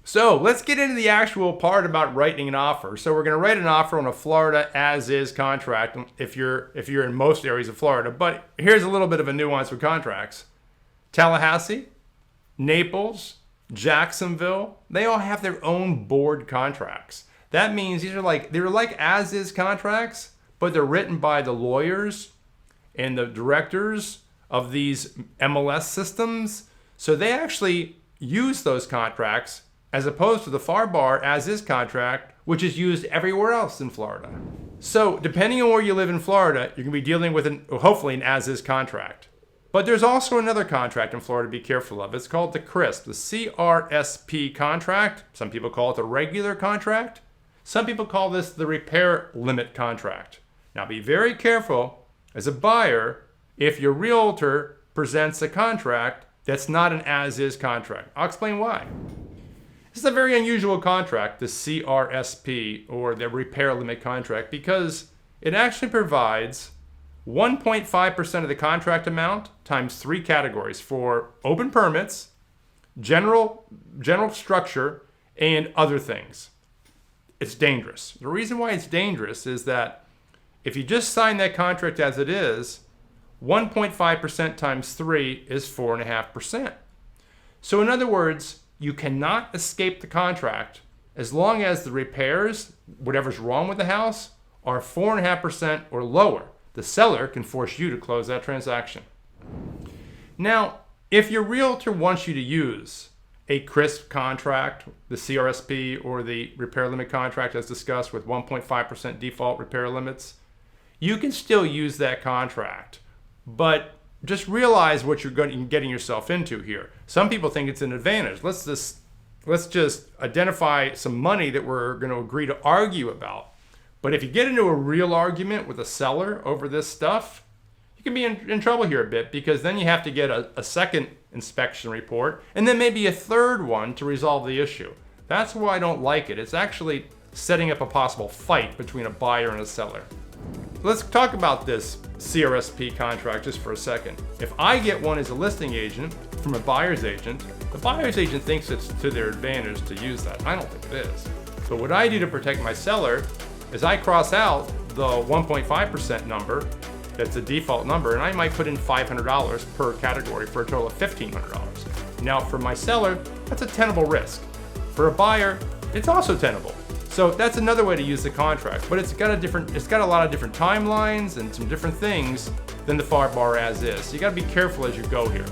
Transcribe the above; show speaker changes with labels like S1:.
S1: So let's get into the actual part about writing an offer. So we're going to write an offer on a Florida as-is contract if you're in most areas of Florida. But here's a little bit of a nuance with contracts. Tallahassee, Naples, Jacksonville, they all have their own board contracts. That means they're like as-is contracts, but they're written by the lawyers and the directors of these MLS systems. So they actually use those contracts as opposed to the FAR as-is contract, which is used everywhere else in Florida. So depending on where you live in Florida, you're going to be dealing with hopefully an as-is contract. But there's also another contract in Florida to be careful of. It's called the CRSP, the CRSP contract. Some people call it the regular contract. Some people call this the repair limit contract. Now be very careful as a buyer if your realtor presents a contract that's not an as-is contract. I'll explain why. This is a very unusual contract, the CRSP, or the repair limit contract, because it actually provides 1.5% of the contract amount times 3 categories for open permits, general structure, and other things. It's dangerous. The reason why it's dangerous is that if you just sign that contract as it is, 1.5% times 3 is 4.5%. So in other words, you cannot escape the contract as long as the repairs, whatever's wrong with the house, are 4.5% or lower. The seller can force you to close that transaction. Now, if your realtor wants you to use a CRSP contract, the CRSP, or the repair limit contract as discussed with 1.5% default repair limits, you can still use that contract. But just realize what you're getting yourself into here. Some people think it's an advantage. Let's just identify some money that we're going to agree to argue about. But if you get into a real argument with a seller over this stuff, you can be in trouble here a bit, because then you have to get a second inspection report and then maybe a third one to resolve the issue. That's why I don't like it. It's actually setting up a possible fight between a buyer and a seller. Let's talk about this CRSP contract just for a second. If I get one as a listing agent from a buyer's agent, the buyer's agent thinks it's to their advantage to use that. I don't think it is. But what I do to protect my seller is I cross out the 1.5% number that's a default number, and I might put in $500 per category for a total of $1,500. Now for my seller, that's a tenable risk. For a buyer, it's also tenable. So that's another way to use the contract, but it's got a lot of different timelines and some different things than the FAR as is. So you got to be careful as you go here.